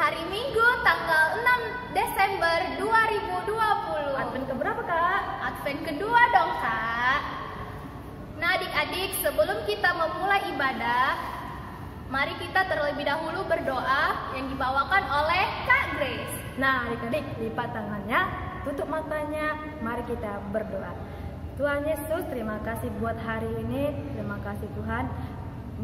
hari Minggu tanggal 6 Desember 2020. Advent keberapa, Kak? Advent kedua dong, Kak. Nah, adik-adik, sebelum kita memulai ibadah, mari kita terlebih dahulu berdoa yang dibawakan oleh Kak Grace. Nah, adik-adik, lipat tangannya, tutup matanya, mari kita berdoa. Tuhan Yesus, terima kasih buat hari ini. Terima kasih Tuhan.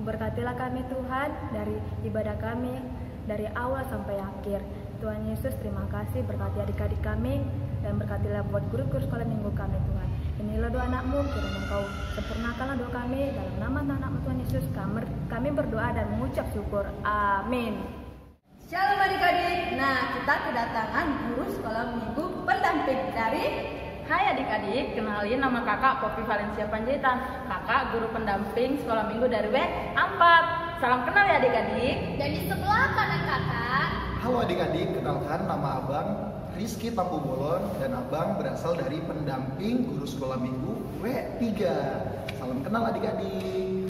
Berkatilah kami Tuhan dari ibadah kami dari awal sampai akhir. Tuhan Yesus, terima kasih, berkati adik-adik kami dan berkatilah buat guru-guru sekolah minggu kami Tuhan. Inilah doa anakmu, kiranya Engkau sempurnakanlah doa kami dalam nama anakmu Tuhan Yesus. Kami berdoa dan mengucap syukur. Amin. Shalom adik-adik. Nah, kita kedatangan guru sekolah minggu pendamping dari. Hai adik-adik, kenalin nama kakak Poppy Valencia Panjaitan. Kakak guru pendamping sekolah minggu dari W4. Salam kenal ya adik-adik. Dan di sebelah kanan kakak. Halo adik-adik, kenalkan nama abang Rizky Tampu Bolon dan abang berasal dari pendamping guru sekolah minggu W3. Salam kenal adik-adik.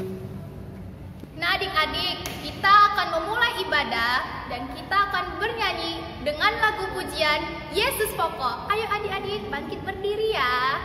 Nah, adik-adik, kita akan memulai ibadah dan kita akan bernyanyi dengan lagu pujian Yesus Pokok. Ayo adik-adik, bangkit berdiri ya.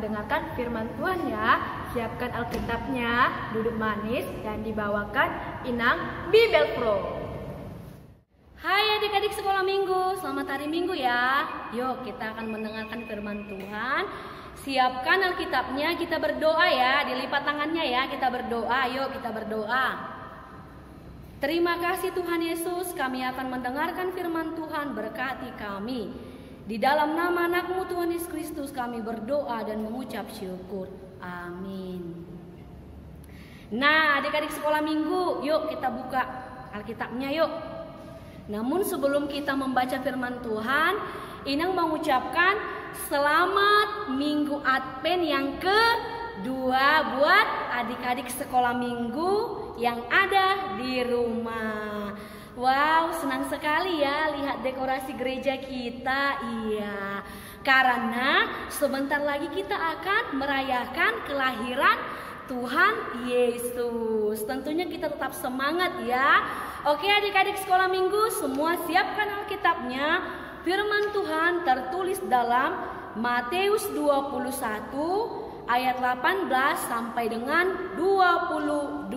mendengarkan firman Tuhan ya. Siapkan Alkitabnya, duduk manis, dan dibawakan Inang Bibel Pro. Hai adik-adik sekolah minggu, selamat hari minggu ya. Yuk kita akan mendengarkan firman Tuhan. Siapkan Alkitabnya, kita berdoa ya. Dilipat tangannya ya, kita berdoa. Yuk kita berdoa. Terima kasih Tuhan Yesus, kami akan mendengarkan firman Tuhan, berkati kami. Di dalam nama anak-Mu Tuhan Yesus Kristus kami berdoa dan mengucap syukur. Amin. Nah adik-adik sekolah minggu, yuk kita buka Alkitabnya yuk. Namun sebelum kita membaca firman Tuhan, Inang mengucapkan selamat Minggu Advent yang kedua buat adik-adik sekolah minggu yang ada di rumah. Wow, senang sekali ya lihat dekorasi gereja kita. Iya, karena sebentar lagi kita akan merayakan kelahiran Tuhan Yesus. Tentunya kita tetap semangat ya. Oke adik-adik sekolah minggu, semua siapkan Alkitabnya. Firman Tuhan tertulis dalam Matius 21 ayat 18 sampai dengan 22.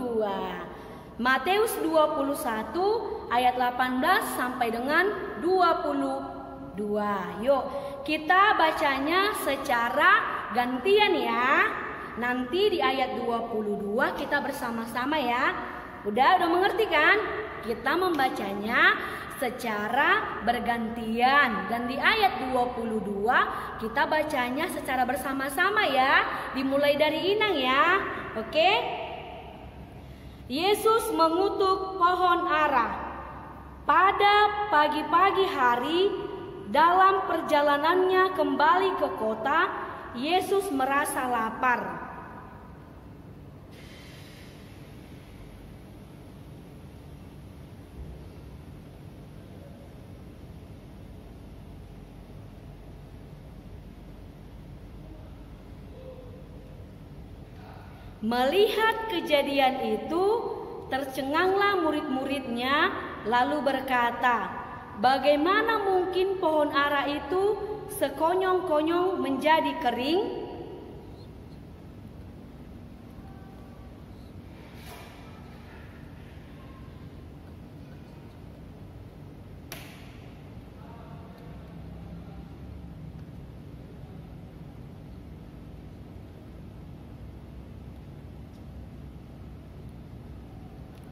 Matius 21 ayat 18 sampai dengan 22. Yuk kita bacanya secara gantian ya. Nanti di ayat 22 kita bersama-sama ya. Udah mengerti kan? Kita membacanya secara bergantian. Dan di ayat 22 kita bacanya secara bersama-sama ya. Dimulai dari Inang ya. Oke? Yesus mengutuk pohon ara. Pada pagi-pagi hari dalam perjalanannya kembali ke kota, Yesus merasa lapar. Melihat kejadian itu, tercenganglah murid-muridnya lalu berkata, "Bagaimana mungkin pohon ara itu sekonyong-konyong menjadi kering?"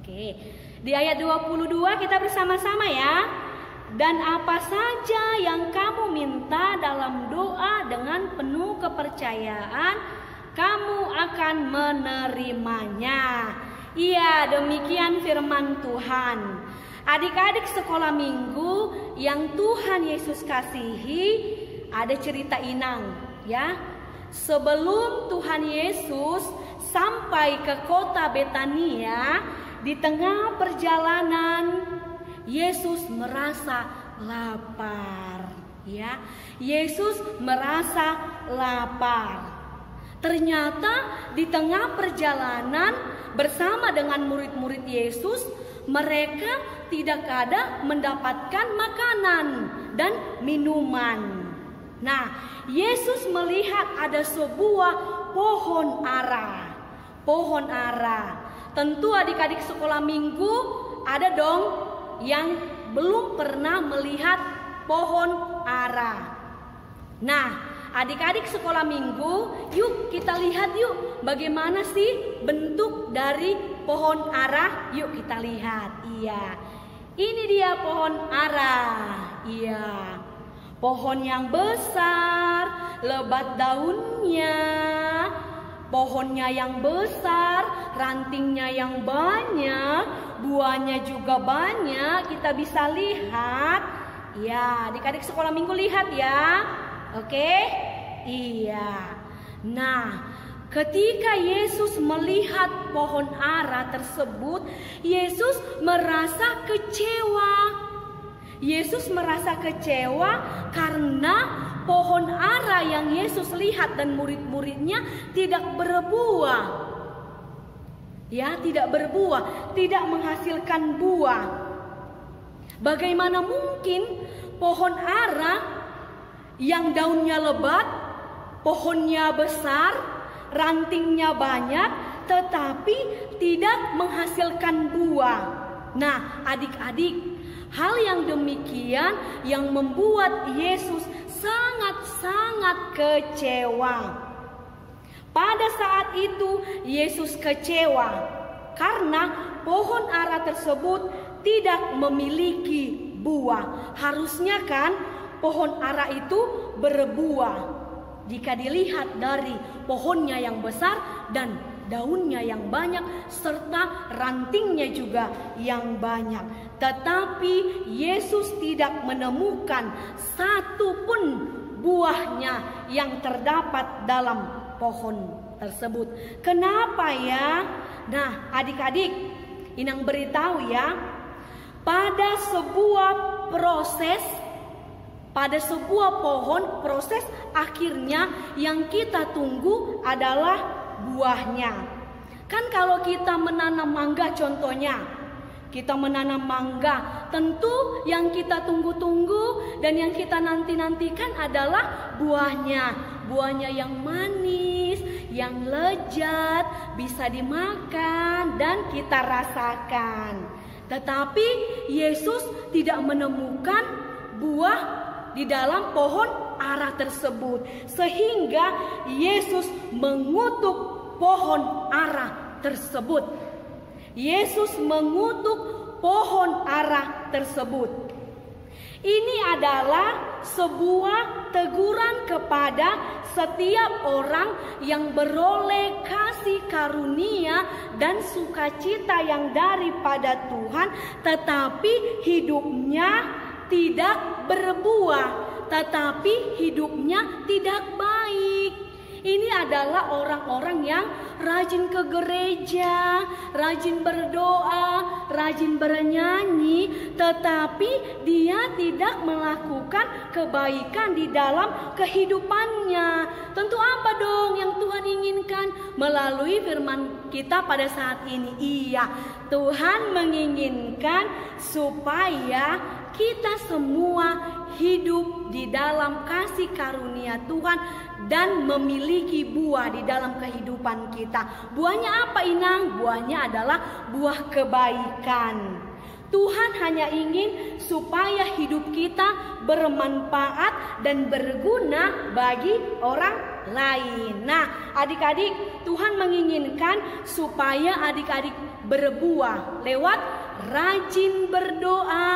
Oke, di ayat 22 kita bersama-sama ya. Dan apa saja yang kamu minta dalam doa dengan penuh kepercayaan, kamu akan menerimanya. Iya, demikian firman Tuhan. Adik-adik sekolah minggu yang Tuhan Yesus kasihi, ada cerita Inang ya. Sebelum Tuhan Yesus sampai ke kota Betania, di tengah perjalanan Yesus merasa lapar ya. Yesus merasa lapar. Ternyata di tengah perjalanan bersama dengan murid-murid Yesus, mereka tidak ada mendapatkan makanan dan minuman. Nah, Yesus melihat ada sebuah pohon ara. Pohon ara. Tentu adik-adik sekolah minggu ada dong yang belum pernah melihat pohon ara. Nah, adik-adik sekolah minggu, yuk kita lihat yuk bagaimana sih bentuk dari pohon ara. Yuk kita lihat. Iya, ini dia pohon ara. Iya, pohon yang besar, lebat daunnya. Pohonnya yang besar, rantingnya yang banyak, buahnya juga banyak, kita bisa lihat. Ya, adik-adik sekolah minggu lihat ya. Oke? Iya. Nah, ketika Yesus melihat pohon ara tersebut, Yesus merasa kecewa. Yesus merasa kecewa karena pohon ara yang Yesus lihat dan murid-muridnya tidak berbuah. Ya, tidak berbuah, tidak menghasilkan buah. Bagaimana mungkin pohon ara yang daunnya lebat, pohonnya besar, rantingnya banyak, tetapi tidak menghasilkan buah? Nah, adik-adik, Hal yang demikian yang membuat Yesus sangat-sangat kecewa. Pada saat itu Yesus kecewa karena pohon ara tersebut tidak memiliki buah. Harusnya kan pohon ara itu berbuah. Jika dilihat dari pohonnya yang besar dan daunnya yang banyak serta rantingnya juga yang banyak. Tetapi Yesus tidak menemukan satupun buahnya yang terdapat dalam pohon tersebut. Kenapa ya? Nah, adik-adik, Inang beritahu ya, pada sebuah pohon proses akhirnya yang kita tunggu adalah buahnya. Kan kalau kita menanam mangga contohnya, kita menanam mangga, tentu yang kita tunggu-tunggu dan yang kita nanti-nantikan adalah buahnya. Buahnya yang manis, yang lezat, bisa dimakan dan kita rasakan. Tetapi Yesus tidak menemukan buah di dalam pohon ara tersebut, sehingga Yesus mengutuk pohon ara tersebut. Yesus mengutuk pohon ara tersebut. Ini adalah sebuah teguran kepada setiap orang yang beroleh kasih karunia dan sukacita yang daripada Tuhan, tetapi hidupnya tidak berbuah, tetapi hidupnya tidak baik. Ini adalah orang-orang yang rajin ke gereja, rajin berdoa, rajin bernyanyi, tetapi dia tidak melakukan kebaikan di dalam kehidupannya. Tentu apa dong yang Tuhan inginkan melalui firman kita pada saat ini? Iya, Tuhan menginginkan supaya kita semua hidup di dalam kasih karunia Tuhan dan memiliki buah di dalam kehidupan kita. Buahnya apa, Inang? Buahnya adalah buah kebaikan. Tuhan hanya ingin supaya hidup kita bermanfaat dan berguna bagi orang lain. Nah, adik-adik, Tuhan menginginkan supaya adik-adik berbuah lewat rajin berdoa,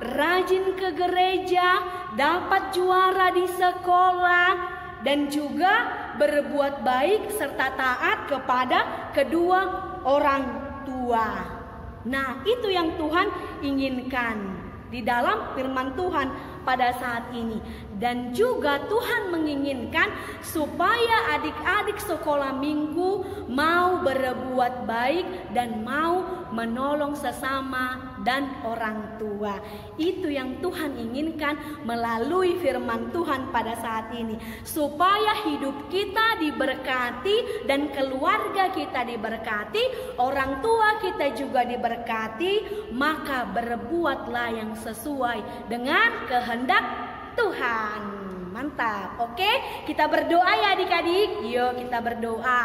rajin ke gereja, dapat juara di sekolah, dan juga berbuat baik serta taat kepada kedua orang tua. Nah, itu yang Tuhan inginkan di dalam firman Tuhan pada saat ini. Dan juga Tuhan menginginkan supaya adik-adik sekolah minggu mau berbuat baik dan mau menolong sesama dan orang tua. Itu yang Tuhan inginkan melalui firman Tuhan pada saat ini, supaya hidup kita diberkati dan keluarga kita diberkati, orang tua kita juga diberkati. Maka berbuatlah yang sesuai dengan kehendak Tuhan. Mantap. Oke, kita berdoa ya adik-adik. Yuk kita berdoa.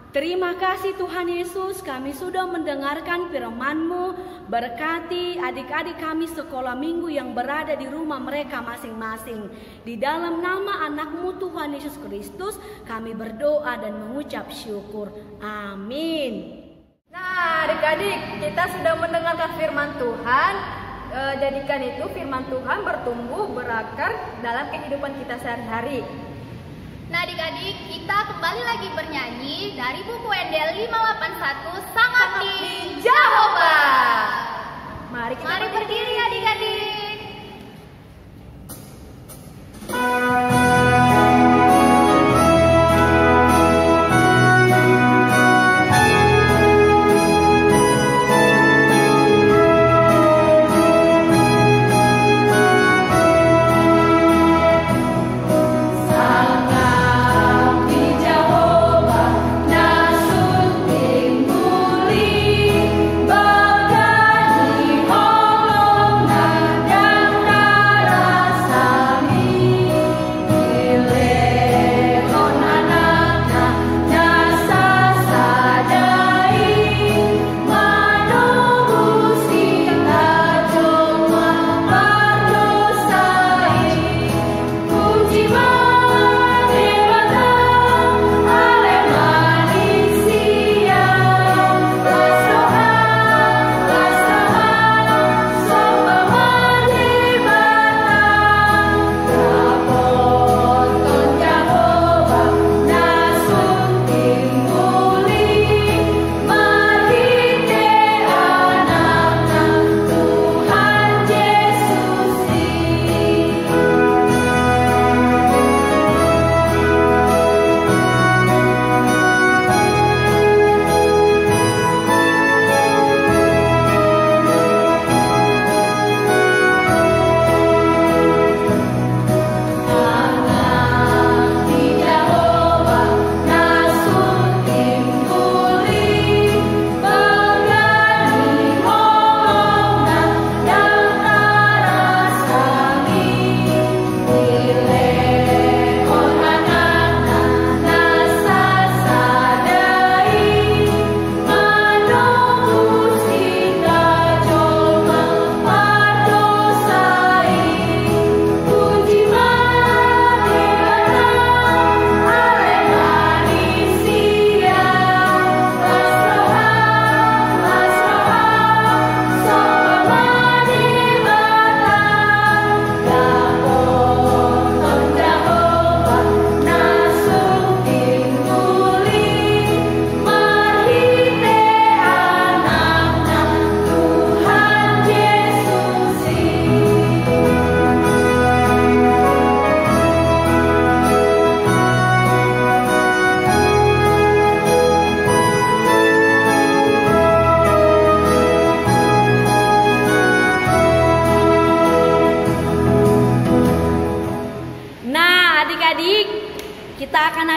Terima kasih Tuhan Yesus, kami sudah mendengarkan firman-Mu. Berkati adik-adik kami sekolah minggu yang berada di rumah mereka masing-masing. Di dalam nama anak-Mu Tuhan Yesus Kristus kami berdoa dan mengucap syukur. Amin. Nah, adik-adik, kita sudah mendengarkan firman Tuhan. Jadikan itu firman Tuhan bertumbuh berakar dalam kehidupan kita sehari-hari. Nah adik-adik, kita kembali lagi bernyanyi dari buku Wendel 581, Sangat di Jehovah. Mari berdiri adik-adik.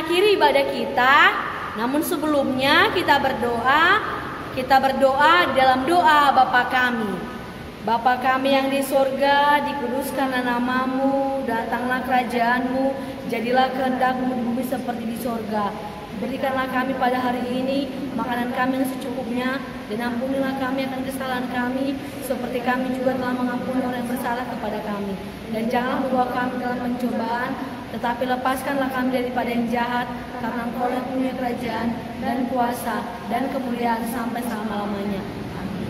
mengakhiri ibadah kita. Namun sebelumnya kita berdoa dalam doa Bapa kami. Bapa kami yang di sorga, dikuduskanlah namamu, datanglah kerajaanmu, jadilah kehendakmu di bumi seperti di sorga. Berikanlah kami pada hari ini makanan kami yang secukupnya, dan ampunilah kami akan kesalahan kami, seperti kami juga telah mengampuni orang yang bersalah kepada kami. Dan janganlah membawa kami dalam pencobaan, tetapi lepaskanlah kami daripada yang jahat, karena Engkau yang punya kerajaan dan kuasa dan kemuliaan sampai selama-lamanya. Amin.